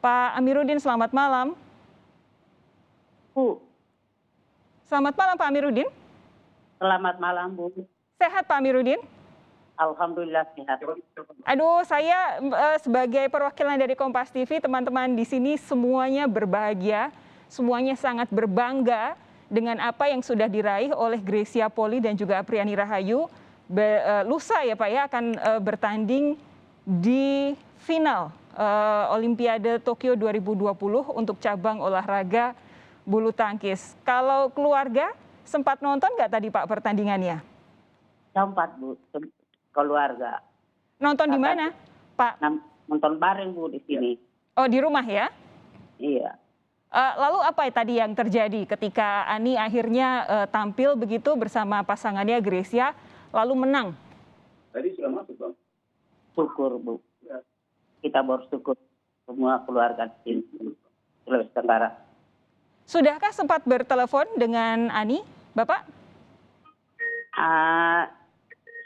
Pak Amiruddin, selamat malam. Bu, Selamat malam Pak Amiruddin. selamat malam Bu. Sehat Pak Amiruddin? Alhamdulillah sehat. Aduh, saya sebagai perwakilan dari Kompas TV, teman-teman di sini semuanya berbahagia, semuanya sangat berbangga dengan apa yang sudah diraih oleh Gracia Poli dan juga Apriani Rahayu. Lusa ya Pak ya akan bertanding di final Olimpiade Tokyo 2020 untuk cabang olahraga bulu tangkis. Kalau keluarga sempat nonton nggak tadi Pak pertandingannya? Sempat Bu, keluarga. Nonton di mana Pak? Nonton bareng Bu di sini. Oh, di rumah ya? Iya. Lalu apa tadi yang terjadi ketika Ani akhirnya tampil begitu bersama pasangannya Gracia lalu menang? Tadi sudah masuk Bang. Syukur Bu. Kita bersyukur semua keluarga di sini. Sulawesi Tenggara. Sudahkah sempat bertelepon dengan Ani, Bapak?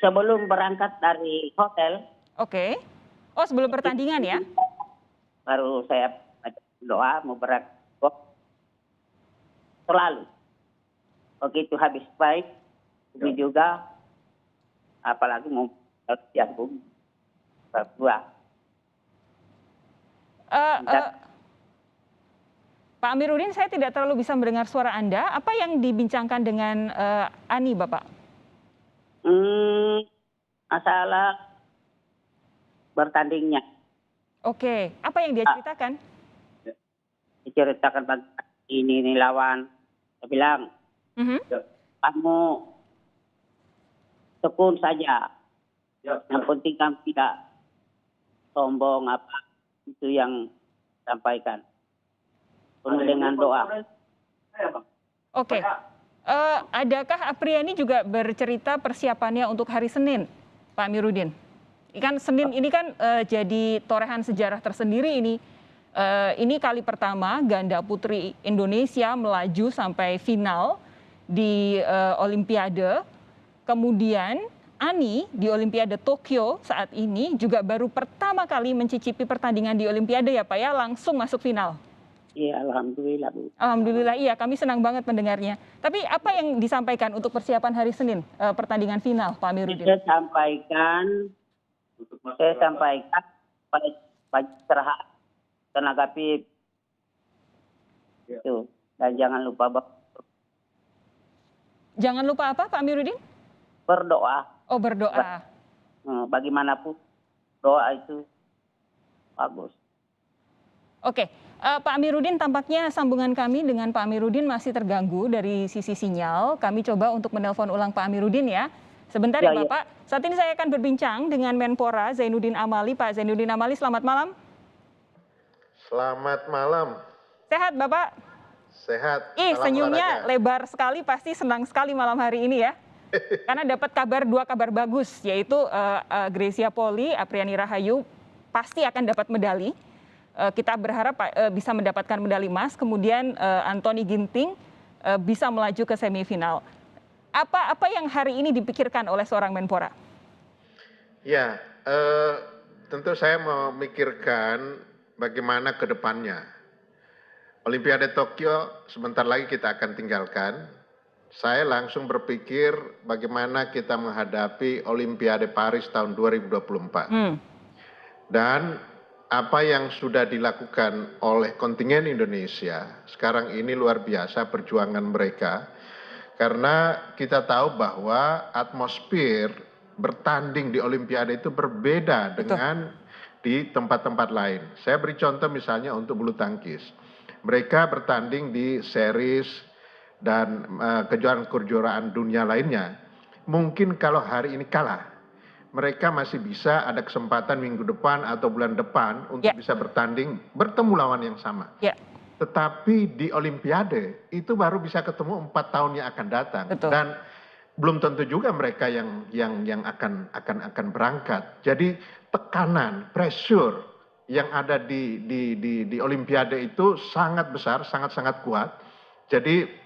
Sebelum berangkat dari hotel, Oke. Oh, sebelum pertandingan ya? baru saya doa mau berangkat. Selalu. Begitu habis baik, ini juga, apalagi mau jagung, berdua. Pak Amiruddin, saya tidak terlalu bisa mendengar suara Anda. Apa yang dibincangkan dengan Ani, Bapak? Masalah bertandingnya. Oke, apa yang dia ceritakan? Diceritakan ini lawan. Saya bilang, kamu tekun saja. Yang penting kamu tidak sombong apa itu yang sampaikan. Penuh dengan doa. Oke. Adakah Apriani juga bercerita persiapannya untuk hari Senin, Pak Amiruddin? Kan Senin ini kan jadi torehan sejarah tersendiri ini. Ini kali pertama ganda putri Indonesia melaju sampai final di Olimpiade. Kemudian Ani di Olimpiade Tokyo saat ini juga baru pertama kali mencicipi pertandingan di Olimpiade ya Pak ya, langsung masuk final. Iya, alhamdulillah Bu. Alhamdulillah, iya kami senang banget mendengarnya. Tapi apa yang disampaikan untuk persiapan hari Senin, pertandingan final Pak Amiruddin? Saya sampaikan pada istirahat tenaga fit itu, dan jangan lupa Jangan lupa apa Pak Amiruddin? berdoa. Oh, berdoa. Bagaimanapun doa itu bagus. Oke, Pak Amiruddin, tampaknya sambungan kami dengan Pak Amiruddin masih terganggu dari sisi sinyal. Kami coba untuk menelpon ulang Pak Amiruddin ya. Sebentar ya Bapak. Saat ini saya akan berbincang dengan Menpora Zainuddin Amali. Pak Zainuddin Amali, selamat malam. Selamat malam. Sehat Bapak? Sehat. Senyumnya lebar sekali, pasti senang sekali malam hari ini ya. Karena dapat dua kabar bagus, yaitu Gracia Poli, Apriani Rahayu pasti akan dapat medali. Kita berharap bisa mendapatkan medali emas, kemudian Anthony Ginting bisa melaju ke semifinal. Apa yang hari ini dipikirkan oleh seorang Menpora? Ya, tentu saya memikirkan bagaimana ke depannya. Olimpiade Tokyo sebentar lagi kita akan tinggalkan. Saya langsung berpikir bagaimana kita menghadapi Olimpiade Paris tahun 2024. Dan apa yang sudah dilakukan oleh kontingen Indonesia sekarang ini luar biasa perjuangan mereka. Karena kita tahu bahwa atmosfer bertanding di Olimpiade itu berbeda dengan di tempat-tempat lain. Saya beri contoh misalnya untuk bulu tangkis. Mereka bertanding di series dan kejuaraan-kejuaraan dunia lainnya. Mungkin kalau hari ini kalah, mereka masih bisa ada kesempatan minggu depan atau bulan depan untuk bisa bertanding, bertemu lawan yang sama. Tetapi di Olimpiade itu baru bisa ketemu 4 tahun yang akan datang. Dan belum tentu juga mereka yang akan berangkat. Jadi tekanan, pressure yang ada di Olimpiade itu sangat besar, sangat-sangat kuat. Jadi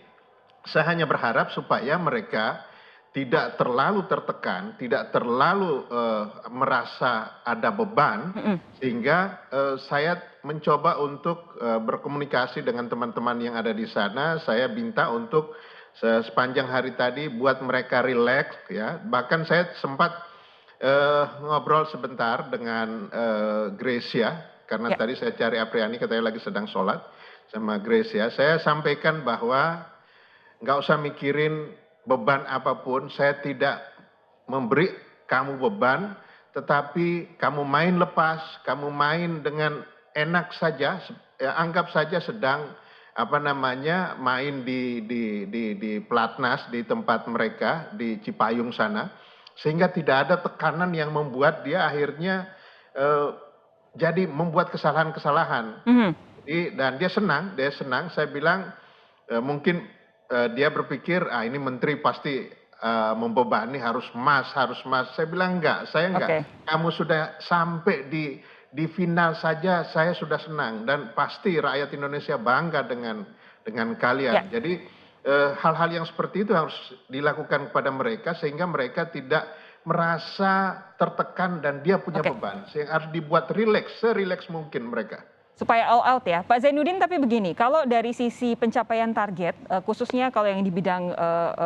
saya hanya berharap supaya mereka tidak terlalu tertekan, tidak terlalu merasa ada beban, sehingga saya mencoba untuk berkomunikasi dengan teman-teman yang ada di sana. Saya minta untuk sepanjang hari tadi buat mereka rileks ya. Bahkan saya sempat ngobrol sebentar dengan Gracia karena Ya. tadi saya cari Apriani katanya lagi sedang sholat sama Gracia. Saya sampaikan bahwa nggak usah mikirin beban apapun. Saya tidak memberi kamu beban, tetapi kamu main lepas, kamu main dengan enak saja. Ya, anggap saja sedang main di Platnas di tempat mereka di Cipayung sana, sehingga tidak ada tekanan yang membuat dia akhirnya jadi membuat kesalahan-kesalahan. Dan dia senang. Saya bilang mungkin dia berpikir ini menteri pasti membebani harus emas. Saya bilang enggak, saya enggak. Kamu sudah sampai di final saja saya sudah senang dan pasti rakyat Indonesia bangga dengan kalian. Jadi hal-hal yang seperti itu harus dilakukan kepada mereka sehingga mereka tidak merasa tertekan dan dia punya beban. Sehingga harus dibuat rileks, serileks mungkin mereka. Supaya all out ya. Pak Zainuddin, tapi begini, kalau dari sisi pencapaian target, khususnya kalau yang di bidang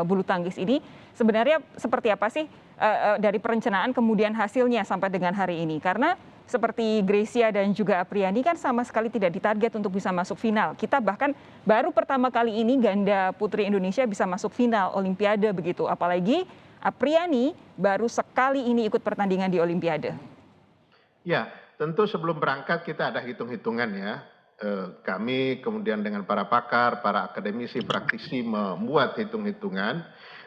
bulu tangkis ini, sebenarnya seperti apa sih dari perencanaan kemudian hasilnya sampai dengan hari ini? Karena seperti Gracia dan juga Apriani kan sama sekali tidak ditarget untuk bisa masuk final. Kita bahkan baru pertama kali ini ganda putri Indonesia bisa masuk final Olimpiade begitu. Apalagi Apriani baru sekali ini ikut pertandingan di Olimpiade. Ya, tentu sebelum berangkat kita ada hitung-hitungan ya. Kami kemudian dengan para pakar, para akademisi, praktisi membuat hitung-hitungan.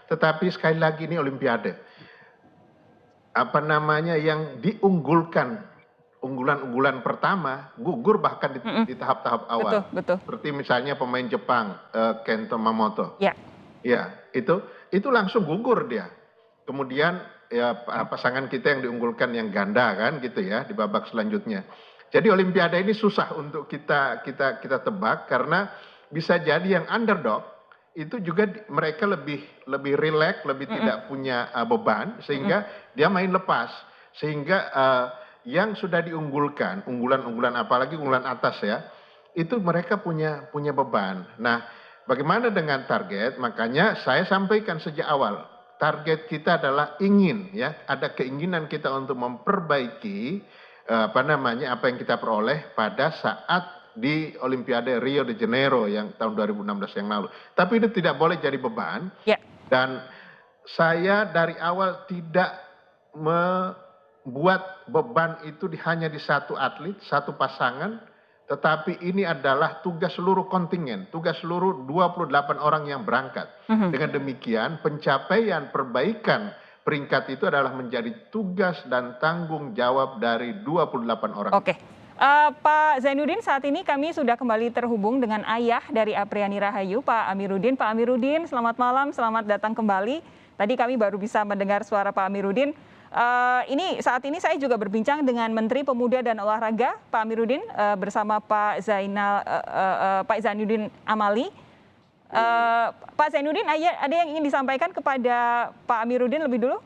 Tetapi sekali lagi ini Olimpiade. Yang diunggulkan, unggulan-unggulan pertama gugur bahkan di tahap-tahap awal. Betul. Seperti misalnya pemain Jepang, Kento Mamoto. Ya. Ya, itu langsung gugur dia. Kemudian ya pasangan kita yang diunggulkan yang ganda kan gitu ya di babak selanjutnya. Jadi Olimpiade ini susah untuk kita tebak karena bisa jadi yang underdog itu juga mereka lebih rileks, lebih tidak punya beban sehingga dia main lepas. Sehingga yang sudah diunggulkan, unggulan apalagi unggulan atas ya, itu mereka punya beban. Nah, bagaimana dengan target? Makanya saya sampaikan sejak awal, target kita adalah ada keinginan kita untuk memperbaiki apa yang kita peroleh pada saat di Olimpiade Rio de Janeiro yang tahun 2016 yang lalu. Tapi itu tidak boleh jadi beban. Dan saya dari awal tidak membuat beban itu hanya di satu atlet, satu pasangan, tetapi ini adalah tugas seluruh kontingen, tugas seluruh 28 orang yang berangkat. Dengan demikian pencapaian perbaikan peringkat itu adalah menjadi tugas dan tanggung jawab dari 28 orang. Pak Zainuddin, saat ini kami sudah kembali terhubung dengan ayah dari Apriani Rahayu, Pak Amiruddin. Pak Amiruddin, selamat malam, selamat datang kembali. Tadi kami baru bisa mendengar suara Pak Amiruddin. Saat ini saya juga berbincang dengan Menteri Pemuda dan Olahraga, Pak Amiruddin, bersama Pak Zainuddin Amali. Pak Zainuddin, ada yang ingin disampaikan kepada Pak Amiruddin lebih dulu?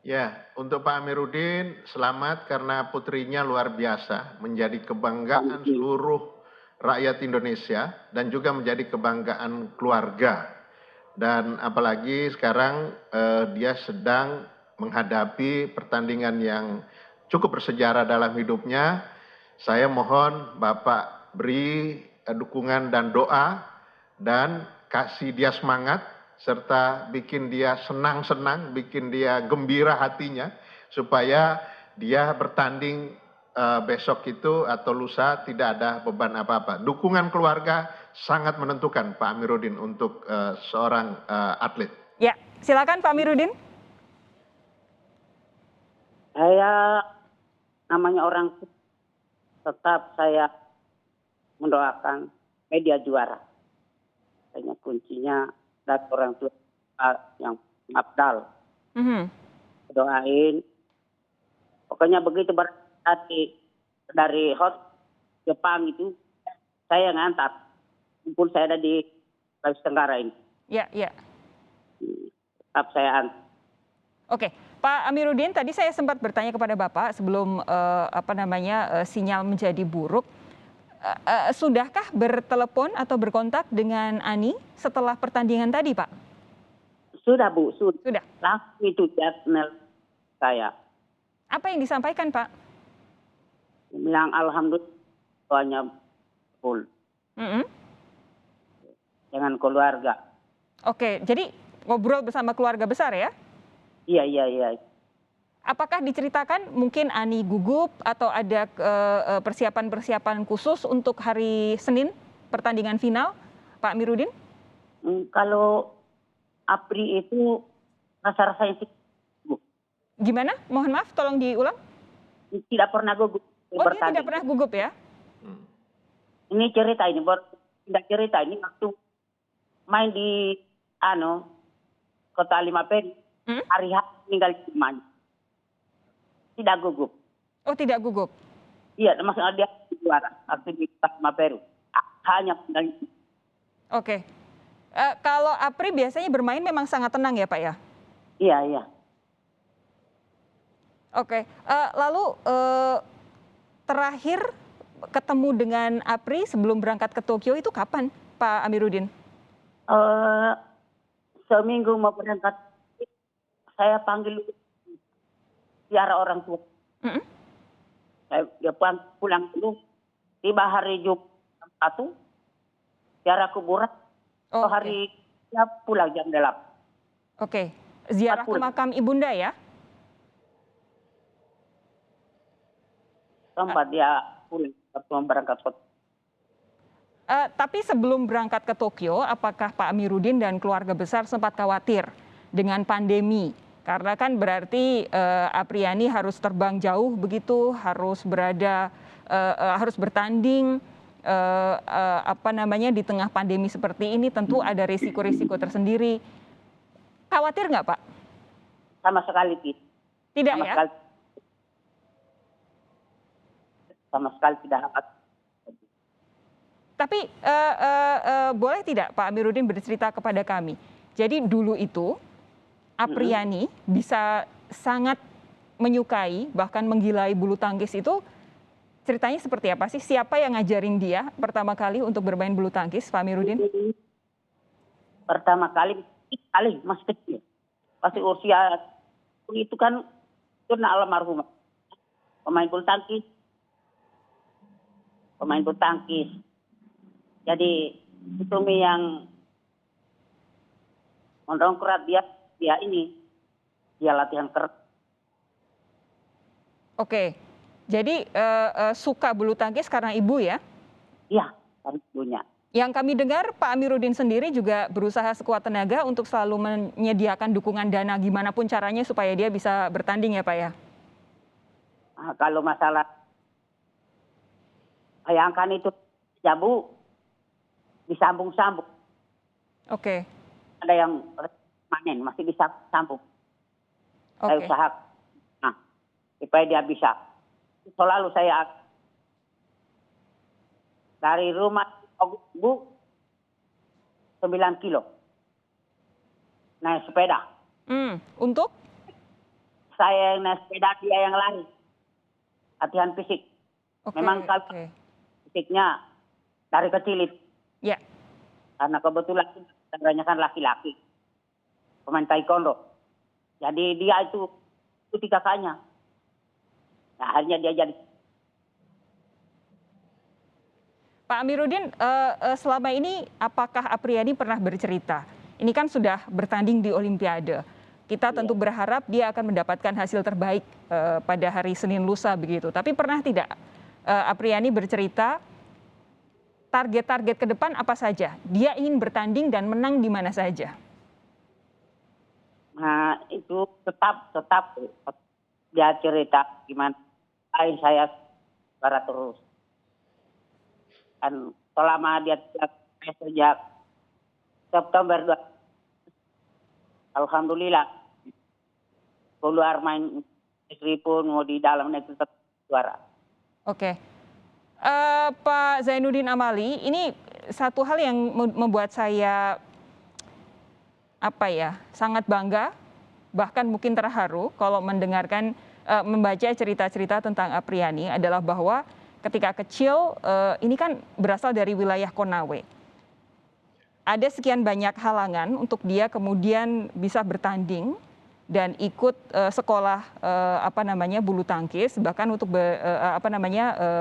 Ya, untuk Pak Amiruddin selamat karena putrinya luar biasa, menjadi kebanggaan seluruh rakyat Indonesia dan juga menjadi kebanggaan keluarga. Dan apalagi sekarang dia sedang menghadapi pertandingan yang cukup bersejarah dalam hidupnya. Saya mohon Bapak beri dukungan dan doa dan kasih dia semangat serta bikin dia senang-senang, bikin dia gembira hatinya supaya dia bertanding besok itu atau lusa tidak ada beban apa-apa. Dukungan keluarga sangat menentukan Pak Amiruddin untuk seorang atlet. Ya, silakan Pak Amiruddin. Saya namanya orang tetap saya mendoakan media juara. Hanya kuncinya dari orang tua yang Abdal. Doain. Pokoknya begitu dari host Jepang itu saya ngantar. Kumpul saya ada di Sulawesi Tenggara ini. Ya. Tetap saya antar. Pak Amiruddin, tadi saya sempat bertanya kepada Bapak sebelum sinyal menjadi buruk. Sudahkah bertelepon atau berkontak dengan Ani setelah pertandingan tadi, Pak? Sudah, Bu. Sudah. Langsung itu dia nelpon saya. Apa yang disampaikan, Pak? Bilang alhamdulillah doanya full dengan keluarga. Oke, jadi ngobrol bersama keluarga besar ya? Iya. Apakah diceritakan mungkin Ani gugup atau ada persiapan-persiapan khusus untuk hari Senin pertandingan final, Pak Amiruddin? Kalau Apri itu rasa-rasanya sih, Bu. Gimana? Mohon maaf, tolong diulang. Tidak pernah gugup. Oh, dia tidak pernah gugup ya? Ini cerita ini, tidak cerita ini waktu main di Kota Limapen, hari meninggal di rumahnya. Tidak gugup. Oh, tidak gugup. Iya, maksudnya dia juara waktu di Kota Limaperu. Hanya meninggal. Oke. Kalau Apri biasanya bermain memang sangat tenang ya, Pak ya? Iya. Oke. Lalu terakhir ketemu dengan Apri sebelum berangkat ke Tokyo itu kapan, Pak Amiruddin? Seminggu mau berangkat, saya panggil ziarah orang tua. Dia pulang dulu, tiba hari Jumat 1, ziarah kuburan. Hari dia pulang jam 8. Oke, ziarah ke makam ibunda ya? Tempat dia pulang berangkat ke Tapi sebelum berangkat ke Tokyo, apakah Pak Amiruddin dan keluarga besar sempat khawatir dengan pandemi? Karena kan berarti Apriani harus terbang jauh begitu, harus bertanding di tengah pandemi seperti ini, tentu ada risiko-risiko tersendiri. Khawatir nggak, Pak? Sama sekali tidak. Tidak ya? Sama sekali tidak khawatir. Tapi boleh tidak Pak Amiruddin bercerita kepada kami? Jadi dulu itu Apriani bisa sangat menyukai bahkan menggilai bulu tangkis itu, ceritanya seperti apa sih? Siapa yang ngajarin dia pertama kali untuk bermain bulu tangkis, Pak Amiruddin? Pertama kali masih kecil. Pasti usia itu kan almarhum pemain bulu tangkis. Jadi itu yang mendongkrak dia latihan keras. Oke, jadi suka bulu tangkis karena ibu ya? Iya, karena ibunya. Yang kami dengar Pak Amiruddin sendiri juga berusaha sekuat tenaga untuk selalu menyediakan dukungan dana gimana pun caranya supaya dia bisa bertanding ya Pak ya? Nah, kalau masalah bayangkan itu jabu disambung-sambung. Oke. Ada yang manen masih bisa sambung. Saya usaha, supaya dia bisa. Selalu saya dari rumah Bu 9 kilo naik sepeda. Untuk? Saya yang naik sepeda, dia yang lari. Latihan fisik. Memang kalau fisiknya dari kecil itu. Ya. Karena kebetulan kebanyakan laki-laki pemain taekwondo. Jadi dia itu kakaknya. Nah, akhirnya dia jadi. Pak Amiruddin, selama ini apakah Apriani pernah bercerita? Ini kan sudah bertanding di Olimpiade. Kita tentu berharap dia akan mendapatkan hasil terbaik pada hari Senin lusa begitu. Tapi pernah tidak Apriani bercerita target-target ke depan apa saja? Dia ingin bertanding dan menang di mana saja? Nah, itu tetap dia cerita gimana saya barat terus. Dan selama dia sejak September 2000, alhamdulillah keluar main negeri pun mau di dalam negeri tetap juara. Oke. Pak Zainuddin Amali, ini satu hal yang membuat saya sangat bangga bahkan mungkin terharu kalau mendengarkan membaca cerita-cerita tentang Apriani adalah bahwa ketika kecil ini kan berasal dari wilayah Konawe. Ada sekian banyak halangan untuk dia kemudian bisa bertanding dan ikut sekolah bulu tangkis, bahkan untuk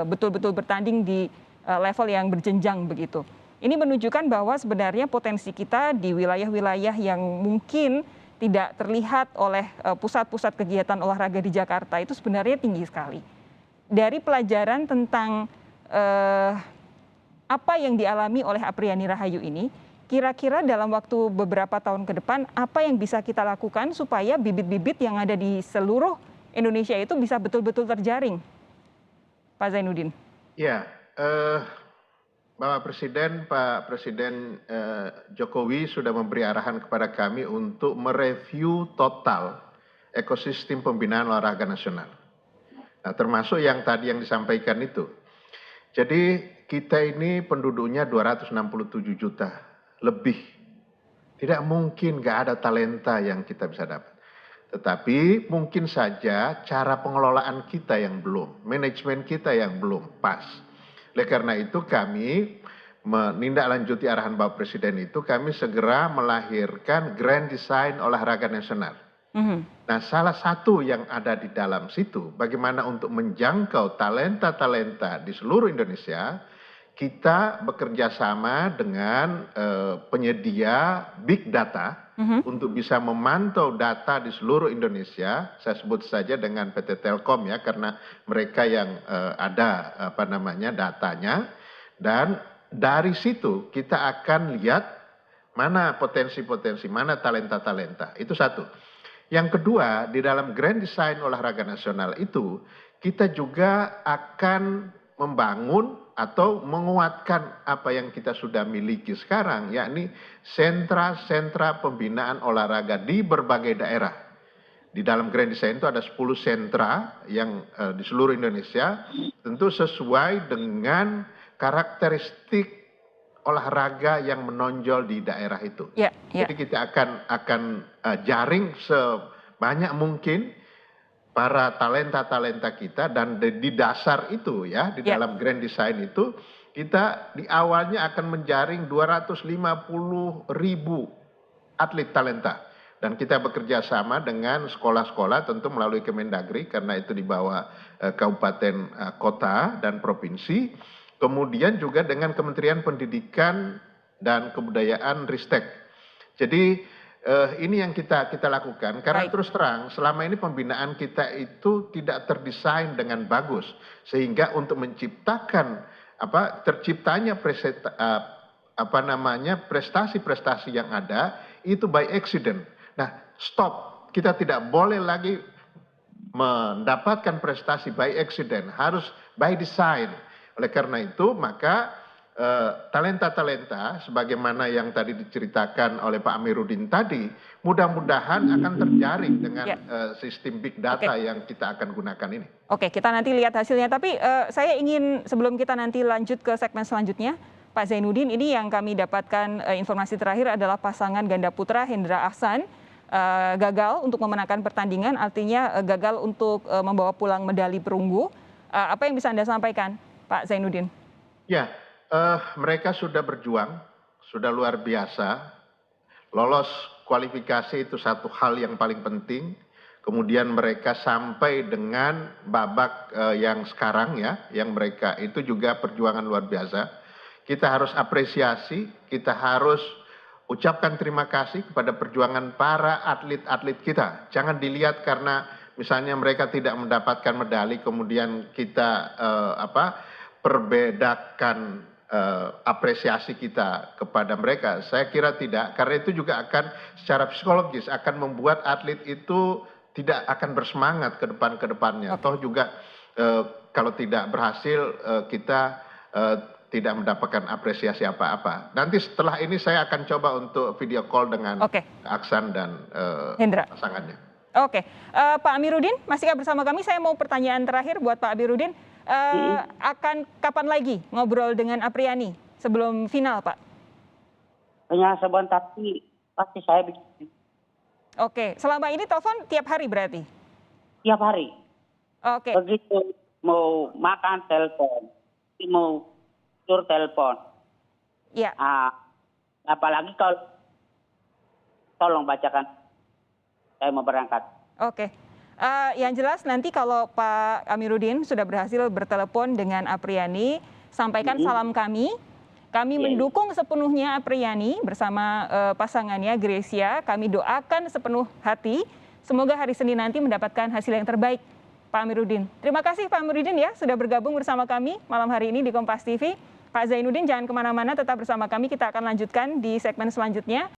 betul-betul bertanding di level yang berjenjang begitu. Ini menunjukkan bahwa sebenarnya potensi kita di wilayah-wilayah yang mungkin tidak terlihat oleh pusat-pusat kegiatan olahraga di Jakarta itu sebenarnya tinggi sekali. Dari pelajaran tentang apa yang dialami oleh Apriani Rahayu ini, kira-kira dalam waktu beberapa tahun ke depan, apa yang bisa kita lakukan supaya bibit-bibit yang ada di seluruh Indonesia itu bisa betul-betul terjaring? Pak Zainuddin. Ya, Pak Presiden Jokowi sudah memberi arahan kepada kami untuk mereview total ekosistem pembinaan olahraga nasional. Nah, termasuk yang tadi yang disampaikan itu. Jadi kita ini penduduknya 267 juta lebih. Tidak mungkin nggak ada talenta yang kita bisa dapat. Tetapi mungkin saja cara pengelolaan kita yang belum, manajemen kita yang belum pas. Oleh karena itu kami menindaklanjuti arahan Bapak Presiden itu, kami segera melahirkan Grand Design Olahraga Nasional. Nah, salah satu yang ada di dalam situ, bagaimana untuk menjangkau talenta-talenta di seluruh Indonesia, kita bekerja sama dengan penyedia big data untuk bisa memantau data di seluruh Indonesia. Saya sebut saja dengan PT Telkom ya, karena mereka yang ada datanya. Dan dari situ kita akan lihat mana potensi-potensi, mana talenta-talenta. Itu satu. Yang kedua, di dalam Grand Design Olahraga Nasional itu, kita juga akan membangun atau menguatkan apa yang kita sudah miliki sekarang, yakni sentra-sentra pembinaan olahraga di berbagai daerah. Di dalam Grand Design itu ada 10 sentra yang di seluruh Indonesia, tentu sesuai dengan karakteristik olahraga yang menonjol di daerah itu. Jadi kita akan jaring sebanyak mungkin para talenta-talenta kita, dan di dasar itu ya, di dalam Grand Design itu, kita di awalnya akan menjaring 250.000 atlet talenta. Dan kita bekerja sama dengan sekolah-sekolah, tentu melalui Kemendagri, karena itu di bawah kabupaten, kota, dan provinsi. Kemudian juga dengan Kementerian Pendidikan dan Kebudayaan Ristek. Jadi ini yang kita lakukan, karena terus terang selama ini pembinaan kita itu tidak terdesain dengan bagus, sehingga untuk menciptakan terciptanya prestasi-prestasi yang ada itu by accident. Nah, stop, kita tidak boleh lagi mendapatkan prestasi by accident, harus by design. Oleh karena itu maka talenta-talenta sebagaimana yang tadi diceritakan oleh Pak Amiruddin tadi, mudah-mudahan akan terjaring dengan sistem big data yang kita akan gunakan ini. Oke, kita nanti lihat hasilnya. Tapi saya ingin sebelum kita nanti lanjut ke segmen selanjutnya, Pak Zainuddin, ini yang kami dapatkan informasi terakhir adalah pasangan ganda putra Hendra Ahsan gagal untuk memenangkan pertandingan, artinya gagal untuk membawa pulang medali perunggu. Apa yang bisa Anda sampaikan, Pak Zainuddin? Ya, mereka sudah berjuang, sudah luar biasa. Lolos kualifikasi itu satu hal yang paling penting. Kemudian mereka sampai dengan babak yang sekarang ya, yang mereka itu juga perjuangan luar biasa. Kita harus apresiasi, kita harus ucapkan terima kasih kepada perjuangan para atlet-atlet kita. Jangan dilihat karena misalnya mereka tidak mendapatkan medali, kemudian kita perbedakan apresiasi kita kepada mereka. Saya kira tidak, karena itu juga akan secara psikologis akan membuat atlet itu tidak akan bersemangat ke depannya. Toh juga kalau tidak berhasil kita tidak mendapatkan apresiasi apa-apa. Nanti setelah ini saya akan coba untuk video call dengan Aksan dan Hendra pasangannya. Oke, Pak Amiruddin masihkah bersama kami? Saya mau pertanyaan terakhir buat Pak Amiruddin. Akan kapan lagi ngobrol dengan Apriani sebelum final, Pak? Hanya sebentar, pasti saya bikin. Oke, selama ini telepon tiap hari berarti? Tiap hari. Oke, Begitu mau makan telepon, mau tidur telepon. ya. Apalagi kalau tolong bacakan, saya mau berangkat. Oke. Yang jelas nanti kalau Pak Amiruddin sudah berhasil bertelepon dengan Apriani, sampaikan salam kami. Kami mendukung sepenuhnya Apriani bersama pasangannya Grecia. Kami doakan sepenuh hati. Semoga hari Senin nanti mendapatkan hasil yang terbaik, Pak Amiruddin. Terima kasih Pak Amiruddin ya sudah bergabung bersama kami malam hari ini di Kompas TV. Pak Zainuddin jangan kemana-mana, tetap bersama kami. Kita akan lanjutkan di segmen selanjutnya.